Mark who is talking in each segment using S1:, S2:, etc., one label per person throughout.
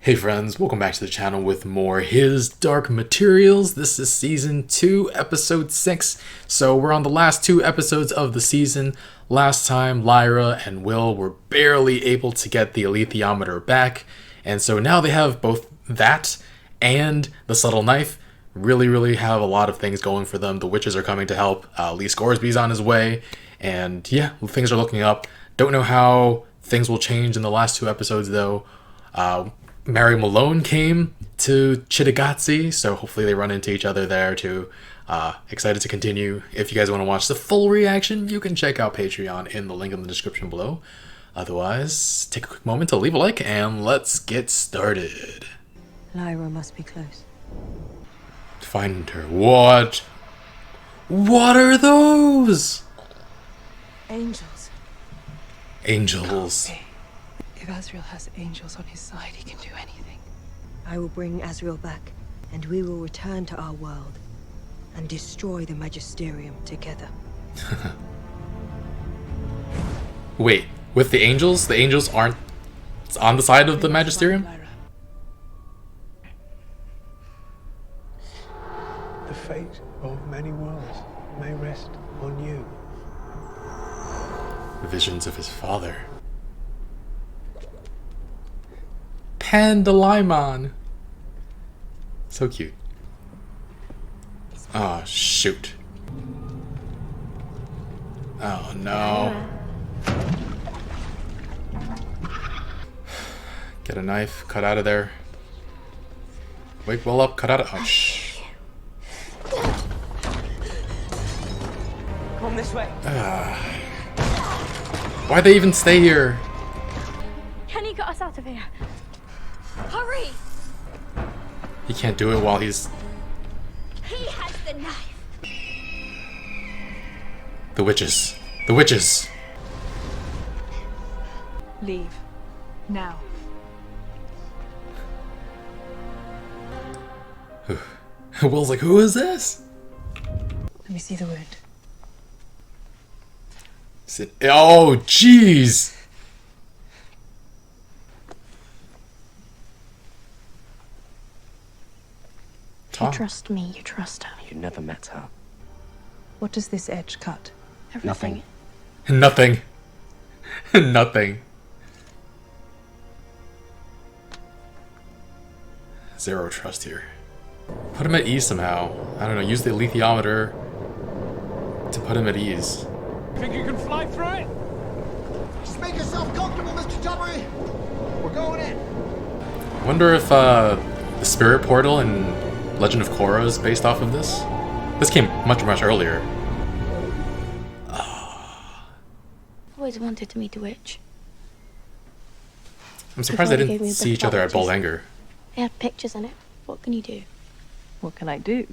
S1: Hey friends, welcome back to the channel with more His Dark Materials. This is Season 2, Episode 6. So we're on the last two episodes of the season. Last time, Lyra and Will were barely able to get the alethiometer back. And so now they have both that and the subtle knife. Really have a lot of things going for them. The witches are coming to help. Lee Scoresby's on his way. And yeah, things are looking up. Don't know how things will change in the last two episodes though. Mary Malone came to Chittigatsi, so hopefully they run into each other there too. Excited to continue. If you guys want to watch the full reaction, you can check out Patreon in the link in the description below. Otherwise, take a quick moment to leave a like and let's get started.
S2: Lyra must be close.
S1: Find her. What? What are those?
S2: Angels.
S1: Angels.
S3: If Azrael has angels on his side, he can do anything.
S2: I will bring Azrael back, and we will return to our world and destroy the Magisterium together.
S1: Wait, with the angels aren't on the side of the Magisterium?
S4: The fate of many worlds may rest on you.
S1: Visions of his father. Pandalimon. So cute. Oh, shoot. Oh, no. Get a knife, cut out of there. Wake Will up, cut out of... Oh, shh.
S3: Come this way.
S1: Why'd they even stay here?
S5: Can you get us out of here? Hurry!
S1: He can't do it while he's...
S5: He has the knife!
S1: The witches. The witches!
S3: Leave. Now.
S1: Will's like, who is this?
S3: Let me see the wound.
S1: Oh, jeez!
S5: You trust me, you trust her.
S6: You never met her.
S3: What does this edge cut?
S5: Everything.
S1: Nothing. Nothing. Zero trust here. Put him at ease somehow. I don't know, use the alethiometer to put him at ease.
S4: Think you can fly through it?
S7: Just make yourself comfortable, Mr. Tubbery. We're going in.
S1: I wonder if the spirit portal in Legend of Korra is based off of this. This came much earlier.
S5: Always wanted to meet a witch.
S1: I'm surprised they
S5: Before they gave
S1: didn't
S5: me
S1: see
S5: the
S1: each other at
S5: pictures.
S1: Boldanger.
S5: They had pictures in it. What can you do?
S3: What can I do?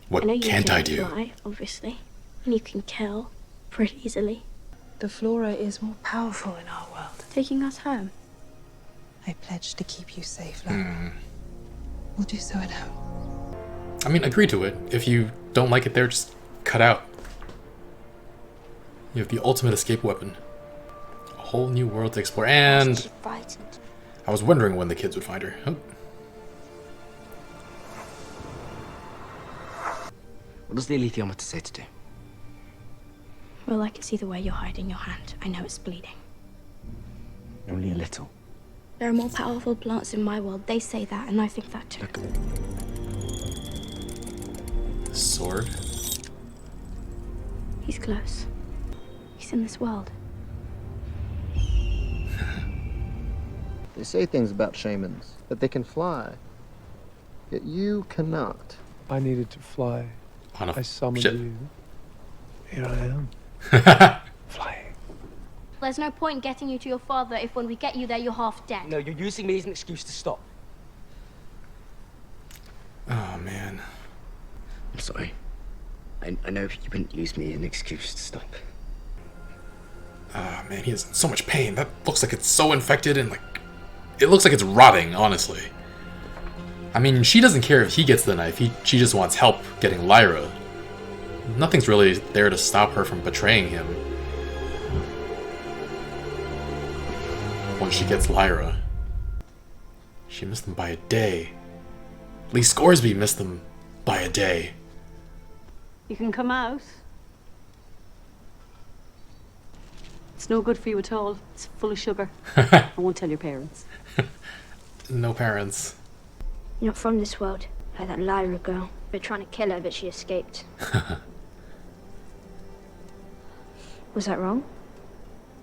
S1: What
S5: I know you
S1: can't
S5: can
S1: I do?
S5: fly, obviously. And you can kill pretty easily.
S3: The flora is more powerful in our world.
S5: Taking us home.
S3: I pledge to keep you safe, Lyra. We'll do so at home.
S1: I mean, agree to it. If you don't like it there, just cut out. You have the ultimate escape weapon. A whole new world to explore. And
S5: She's frightened.
S1: I was wondering when the kids would find her. Oh.
S6: What does the alethiometer say to do?
S5: Well, I can see the way you're hiding your hand. I know it's bleeding.
S6: Only a little.
S5: There are more powerful plants in my world. They say that, and I think that too.
S6: Look.
S1: The sword.
S5: He's close. He's in this world.
S7: They say things about shamans, that they can fly. Yet you cannot.
S4: I needed to fly.
S1: On a
S4: I summoned
S1: ship.
S4: you. Here I am. Flying.
S5: There's no point getting you to your father if when we get you there you're half dead.
S6: No, you're using me as an excuse to stop.
S1: Oh, man.
S6: I'm sorry. I know you wouldn't use me as an excuse to stop.
S1: Oh, man, he is in so much pain. That looks like it's so infected and, like... It looks like it's rotting, honestly. I mean, she doesn't care if he gets the knife. She just wants help getting Lyra. Nothing's really there to stop her from betraying him. Once she gets Lyra. She missed them by a day. Lee Scoresby missed them by a day.
S8: You can come out. It's no good for you at all. It's full of sugar. I won't tell your parents.
S1: No parents.
S5: You're not from this world, like that Lyra girl. We're trying to kill her, but she escaped. Was that wrong?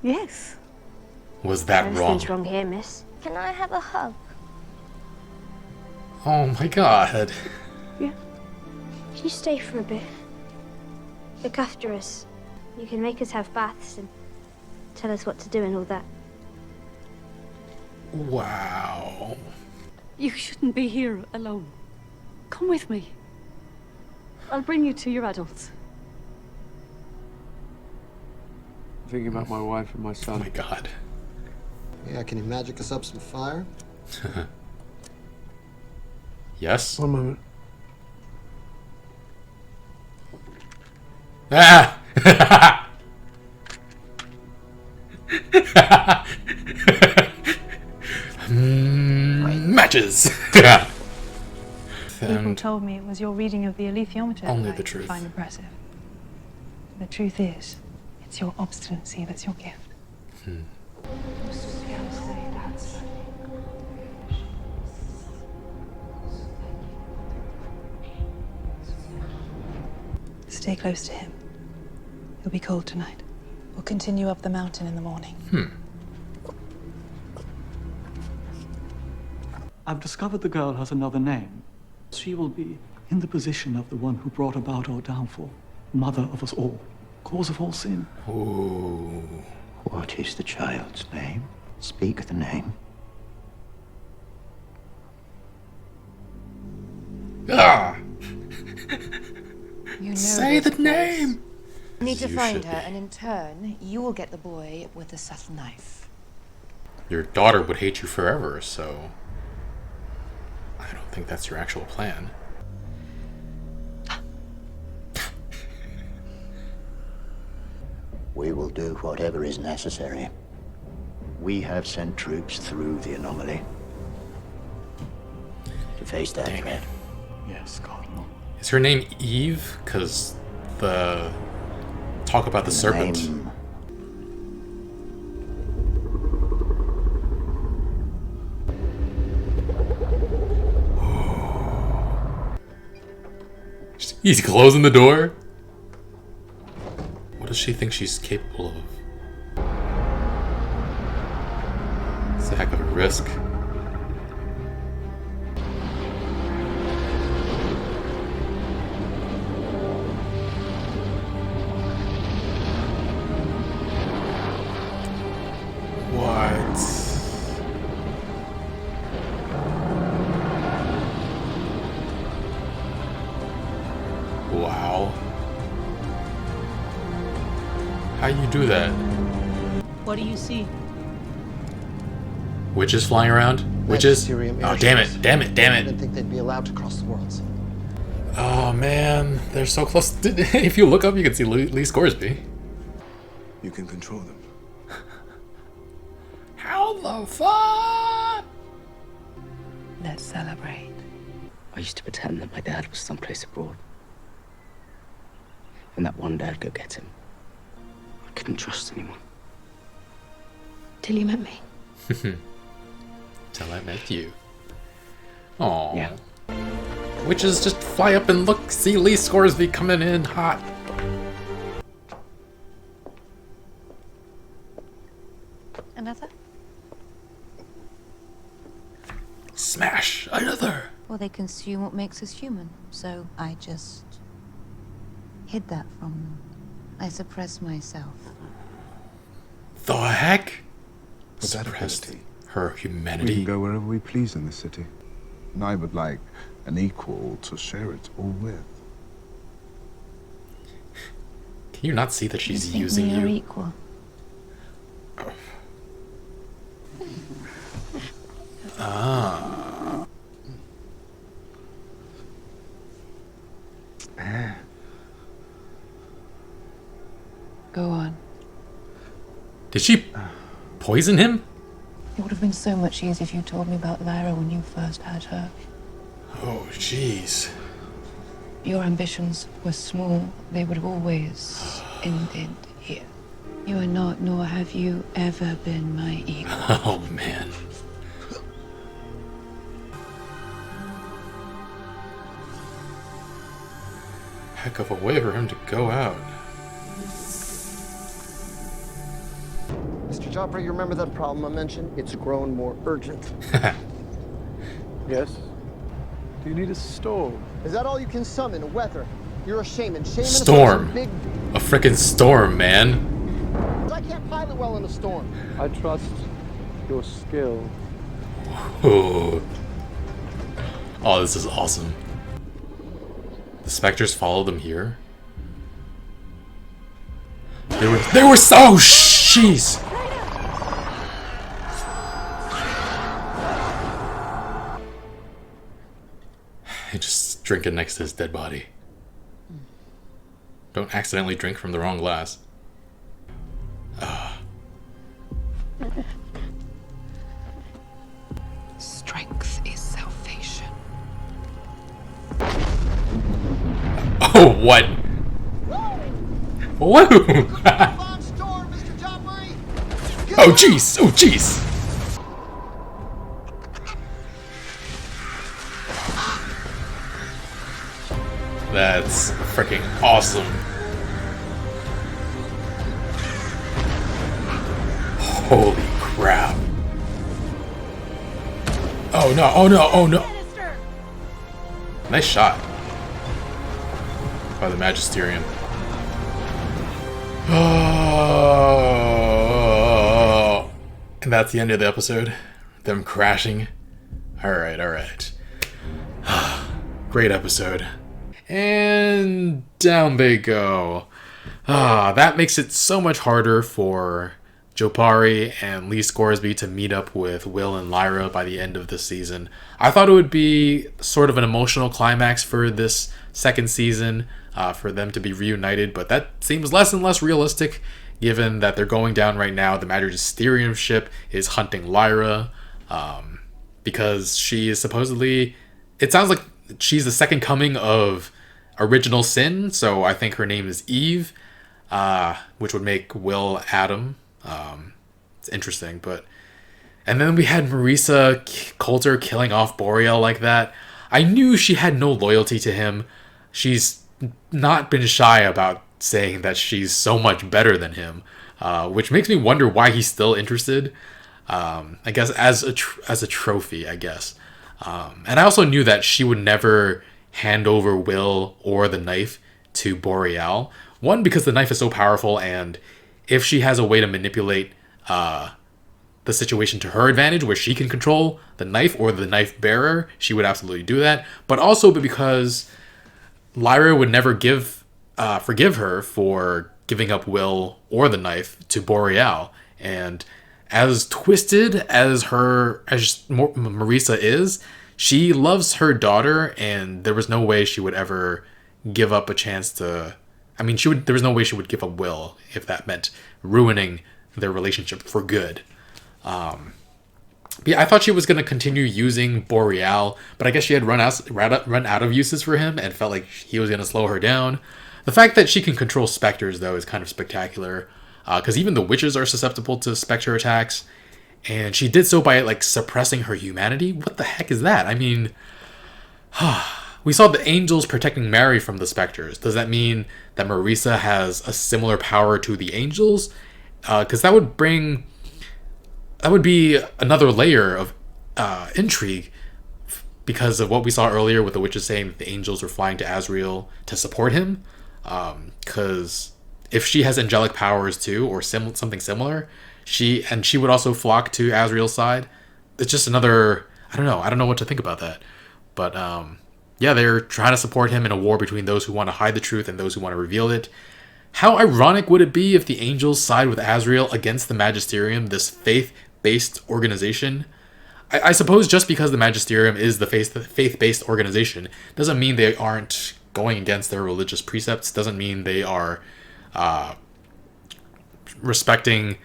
S8: Yes.
S1: Was that wrong?
S5: Everything's wrong here, miss.
S9: Can I have a hug?
S1: Oh my god.
S5: Yeah. Can you stay for a bit? Look after us. You can make us have baths and tell us what to do and all that.
S1: Wow.
S8: You shouldn't be here alone. Come with me. I'll bring you to your adults.
S4: I'm thinking about my wife and my
S1: Oh
S4: son.
S1: my god.
S7: Yeah, can you magic us up some fire?
S1: Yes?
S4: One moment.
S1: Ah! Matches!
S3: People
S1: And
S3: told me it was your reading of the alethiometer
S1: Only
S3: that
S1: the
S3: I
S1: truth.
S3: find impressive. The truth is, it's your obstinacy that's your gift. Stay close to him. He'll be cold tonight. We'll continue up the mountain in the morning.
S10: I've discovered the girl has another name. She will be in the position of the one who brought about our downfall, mother of us all, cause of all sin.
S1: Ooh.
S6: What is the child's name? Speak the name.
S1: Ah!
S11: You know
S1: Say the
S11: this
S1: name!
S11: place. You need to
S1: You
S11: find
S1: should
S11: her,
S1: be.
S11: and in turn, you will get the boy with the subtle knife.
S1: Your daughter would hate you forever, so I don't think that's your actual plan.
S6: We will do whatever is necessary. We have sent troops through the anomaly to face that
S1: Dang
S6: threat.
S1: it.
S10: Yes, Cardinal.
S1: Is her name Eve? Because the talk about the serpent.
S6: Name.
S1: He's closing the door? What does she think she's capable of? It's a heck of a risk. What? Wow. How you do that?
S8: What do you see?
S1: Witches flying around? Witches?
S7: Magisterium
S1: Oh, damn
S7: airships.
S1: it, damn it, damn
S7: I
S1: it.
S7: didn't think they'd be allowed to cross the worlds.
S1: Oh man, they're so close. If you look up, you can see Lee Scoresby.
S12: You can control them.
S1: How the fuck?
S3: Let's celebrate.
S6: I used to pretend that my dad was someplace abroad. And that one day I'd go get him. I couldn't trust anyone.
S5: Till you met me.
S1: Till I met you. Aww.
S6: Yeah.
S1: Witches just fly up and look, see Lee Scoresby coming in hot.
S11: Another?
S1: Smash another.
S11: Well, they consume what makes us human, so I just hid that from them. I suppressed myself.
S1: The heck?
S12: With that
S1: Suppressed
S12: ability,
S1: her
S12: we
S1: humanity.
S12: can go wherever we please in the city. And I would like an equal to share it all with.
S1: Can you not see that she's
S11: You think
S1: using
S11: we are
S1: you?
S11: equal.
S1: Ah.
S3: Go on.
S1: Did she poison him?
S3: It would have have been so much easier if you told me about Lyra when you first had her.
S1: Oh, jeez.
S3: Your ambitions were small. They would have always ended here. You are not, nor have you ever been my equal.
S1: Oh, man. Heck of a way for him to go out.
S7: Mr. Joffrey, you remember that problem I mentioned? It's grown more urgent.
S4: Yes? Do you need a storm?
S7: Is that all you can summon? Weather? You're a shaman.
S1: Storm.
S7: Big...
S1: A freaking storm, man.
S7: I can't pilot well in a storm.
S4: I trust your skill.
S1: Ooh. Oh, this is awesome. The specters followed them here. They were so jeez. He just drinking next to his dead body. Don't accidentally drink from the wrong glass.
S3: Strength is salvation.
S1: Oh, what? Whoa! Oh, jeez! Oh, jeez! That's freaking awesome. Holy crap. Oh no, oh no, oh no. Nice shot by the Magisterium. Oh, and that's the end of the episode. Them crashing. Alright, alright. Great episode. And down they go. That makes it so much harder for Jopari and Lee Scoresby to meet up with Will and Lyra by the end of the season. I thought it would be sort of an emotional climax for this second season, for them to be reunited, but that seems less and less realistic given that they're going down right now. The Magisterium ship is hunting Lyra, because she is supposedly... It sounds like she's the second coming of Original Sin, so I think her name is Eve, which would make Will Adam. It's interesting, but... And then we had Marisa Coulter killing off Boreal like that. I knew she had no loyalty to him. She's not been shy about saying that she's so much better than him, which makes me wonder why he's still interested. I guess as a trophy, I guess. And I also knew that she would never hand over Will or the knife to Boreal. One, because the knife is so powerful, and if she has a way to manipulate the situation to her advantage, where she can control the knife or the knife bearer, she would absolutely do that. But also because Lyra would never forgive her for giving up Will or the knife to Boreal. And as twisted as Marisa is, she loves her daughter, and there was no way she would ever give up a chance to... I mean, there was no way she would give up Will if that meant ruining their relationship for good. Yeah, I thought she was going to continue using Boreal, but I guess she had run out of uses for him and felt like he was going to slow her down. The fact that she can control specters, though, is kind of spectacular, because even the witches are susceptible to specter attacks, and she did so by like suppressing her humanity. What the heck is that? I mean, we saw the angels protecting Mary from the specters. Does that mean that Marisa has a similar power to the angels? Because that would be another layer of intrigue, because of what we saw earlier with the witches saying that the angels were flying to Azriel to support him. Because if she has angelic powers too, or something similar, she would also flock to Azriel's side. It's just another... I don't know what to think about that. But yeah, they're trying to support him in a war between those who want to hide the truth and those who want to reveal it. How ironic would it be if the angels side with Azriel against the Magisterium, this faith-based organization? I suppose just because the Magisterium is the faith-based organization doesn't mean they aren't going against their religious precepts, doesn't mean they are respecting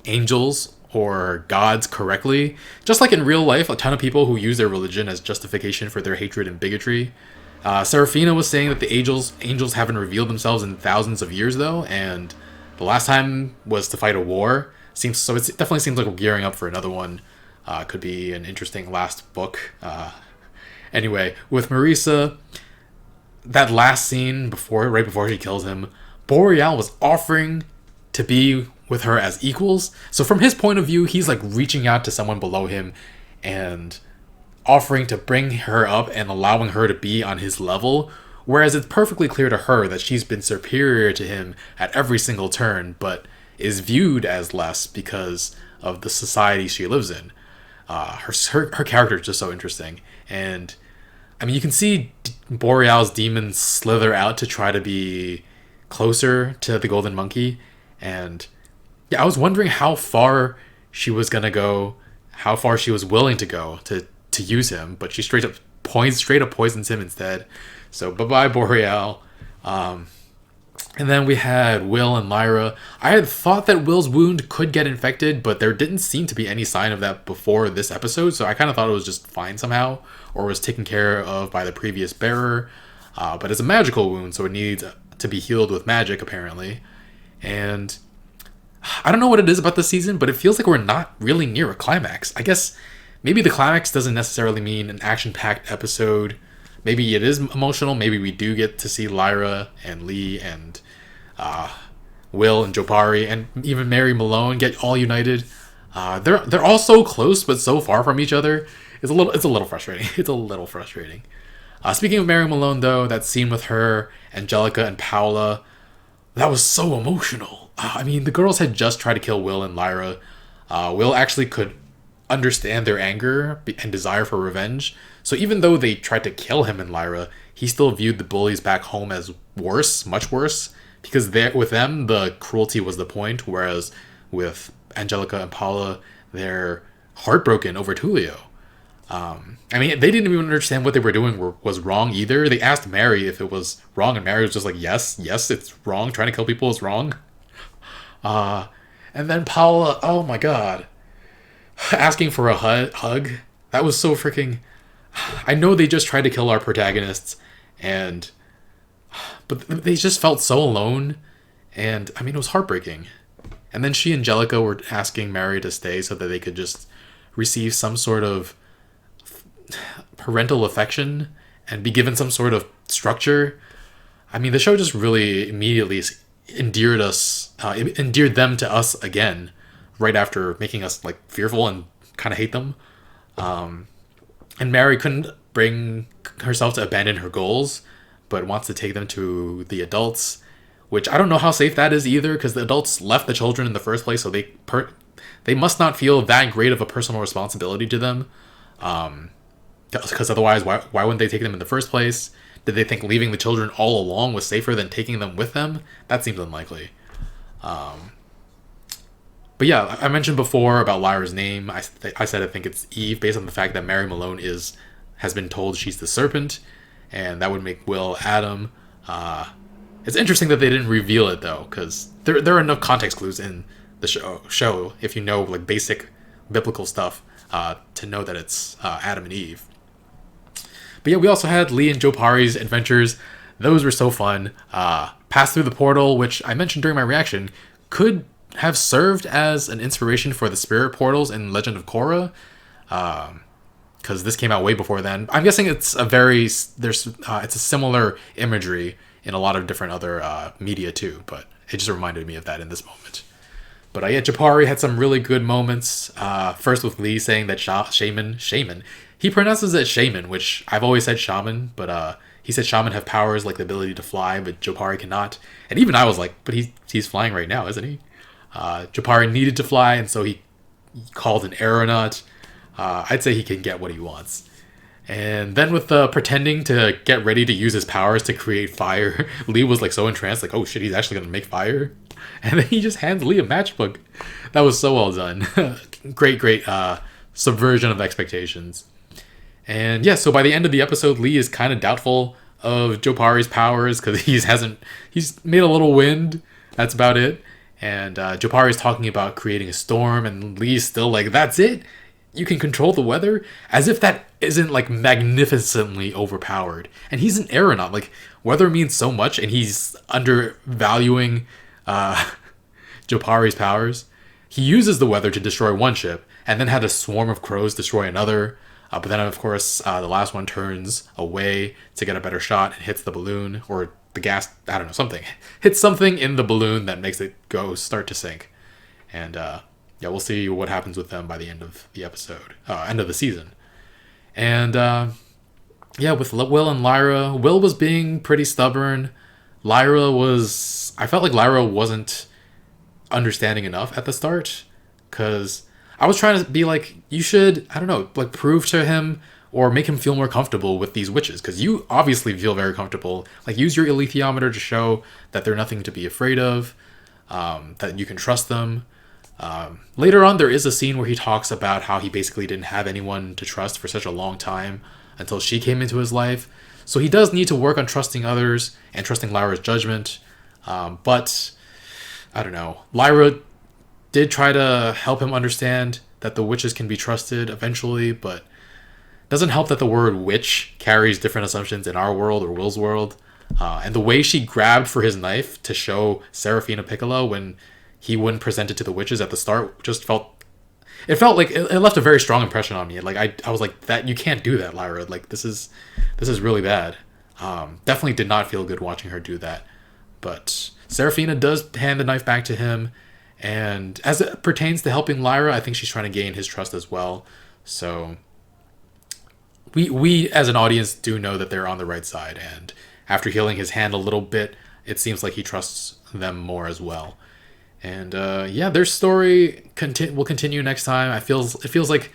S1: angels or gods correctly. Just like in real life, a ton of people who use their religion as justification for their hatred and bigotry. Serafina was saying that the angels haven't revealed themselves in thousands of years, though, and the last time was to fight a war. So it definitely seems like we're gearing up for another one. Could be an interesting last book. Anyway, with Marisa, that last scene right before she kills him, Boreal was offering to be with her as equals. So from his point of view, he's like reaching out to someone below him and offering to bring her up and allowing her to be on his level. Whereas it's perfectly clear to her that she's been superior to him at every single turn, but is viewed as less because of the society she lives in. Her character is just so interesting. And I mean, you can see Boreal's demons slither out to try to be closer to the Golden Monkey. And yeah, I was wondering how far she was going to go, how far she was willing to go to use him. But she straight up poisons him instead. So bye-bye, Boreal. And then we had Will and Lyra. I had thought that Will's wound could get infected, but there didn't seem to be any sign of that before this episode, so I kind of thought it was just fine somehow, or was taken care of by the previous bearer. But it's a magical wound, so it needs to be healed with magic, apparently. And I don't know what it is about this season, but it feels like we're not really near a climax. I guess maybe the climax doesn't necessarily mean an action-packed episode. Maybe it is emotional. Maybe we do get to see Lyra and Lee and Will and Jopari and even Mary Malone get all united. They're all so close but so far from each other. It's a little frustrating. It's a little frustrating. Speaking of Mary Malone, though, that scene with her, Angelica, and Paola, that was so emotional. I mean, the girls had just tried to kill Will and Lyra. Will actually could understand their anger and desire for revenge. So even though they tried to kill him and Lyra, he still viewed the bullies back home as worse, much worse, because with them, the cruelty was the point, whereas with Angelica and Paula, they're heartbroken over Tulio. I mean, they didn't even understand what they were doing was wrong either. They asked Mary if it was wrong, and Mary was just like, yes, it's wrong. Trying to kill people is wrong. And then Paula, oh my god, asking for a hug. That was so freaking... I know they just tried to kill our protagonists, but they just felt so alone, and I mean, it was heartbreaking. And then she and Angelica were asking Mary to stay so that they could just receive some sort of parental affection and be given some sort of structure. I mean, the show just really immediately endeared them to us again, right after making us like fearful and kind of hate them. And Mary couldn't bring herself to abandon her goals, but wants to take them to the adults, which I don't know how safe that is either, because the adults left the children in the first place, so they must not feel that great of a personal responsibility to them. Because otherwise, why wouldn't they take them in the first place? Did they think leaving the children all along was safer than taking them with them? That seems unlikely. But yeah, I mentioned before about Lyra's name. I said I think it's Eve, based on the fact that Mary Malone has been told she's the serpent, and that would make Will Adam. It's interesting that they didn't reveal it though, because there are enough context clues in the show if you know like basic biblical stuff to know that it's Adam and Eve. But yeah, we also had Lee and Jopari's adventures. Those were so fun. Pass through the portal, which I mentioned during my reaction, could have served as an inspiration for the spirit portals in Legend of Korra, because this came out way before then. I'm guessing it's a similar imagery in a lot of different other media too, but it just reminded me of that in this moment. But yeah, Jopari had some really good moments. First with Lee saying that shaman. He pronounces it shaman, which I've always said shaman, but he said shaman have powers like the ability to fly, but Jopari cannot. And even I was like, but he's flying right now, isn't he? Jopari needed to fly, and so he called an aeronaut. I'd say he can get what he wants. And then with the pretending to get ready to use his powers to create fire, Lee was like so entranced, like, oh shit, he's actually gonna make fire. And then he just hands Lee a matchbook. That was so well done. Great subversion of expectations. And yeah, so by the end of the episode, Lee is kind of doubtful of Jopari's powers because he's made a little wind. That's about it. And Jopari's talking about creating a storm, and Lee's still like, that's it? You can control the weather? As if that isn't like magnificently overpowered. And he's an aeronaut. Like, weather means so much, and he's undervaluing Jopari's powers. He uses the weather to destroy one ship, and then had a swarm of crows destroy another. But then, of course, the last one turns away to get a better shot and hits the balloon, or the gas, I don't know, something. Hits something in the balloon that makes it start to sink. And yeah, we'll see what happens with them by the end of the episode, end of the season. And yeah, with Will and Lyra, Will was being pretty stubborn. I felt like Lyra wasn't understanding enough at the start, because I was trying to be like, you should, I don't know, like prove to him or make him feel more comfortable with these witches, because you obviously feel very comfortable. Like, use your alethiometer to show that they're nothing to be afraid of, that you can trust them. Later on, there is a scene where he talks about how he basically didn't have anyone to trust for such a long time until she came into his life. So he does need to work on trusting others and trusting Lyra's judgment. But I don't know. Lyra did try to help him understand that the witches can be trusted eventually, but doesn't help that the word witch carries different assumptions in our world or Will's world. And the way she grabbed for his knife to show Serafina Piccolo when he wouldn't present it to the witches at the start just felt like it left a very strong impression on me. Like I was like, that you can't do that, Lyra. Like this is really bad. Definitely did not feel good watching her do that. But Serafina does hand the knife back to him, and as it pertains to helping Lyra, I think she's trying to gain his trust as well. So we as an audience do know that they're on the right side, and after healing his hand a little bit, it seems like he trusts them more as well. And yeah, their story will continue next time. It feels like,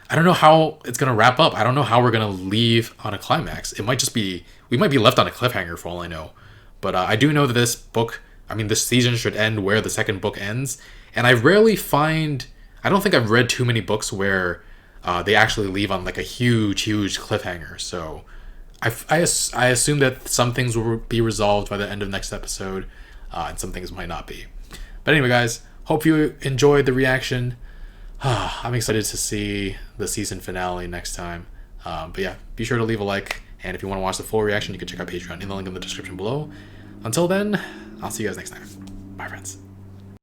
S1: I don't know how it's gonna wrap up. I don't know how we're gonna leave on a climax. It might just be, we might be left on a cliffhanger for all I know. But I do know that this season should end where the second book ends. And I don't think I've read too many books where they actually leave on like a huge cliffhanger. So I assume that some things will be resolved by the end of next episode, and some things might not be. But anyway, guys, hope you enjoyed the reaction. I'm excited to see the season finale next time. But yeah, be sure to leave a like. And if you want to watch the full reaction, you can check out Patreon in the link in the description below. Until then, I'll see you guys next time. Bye, friends.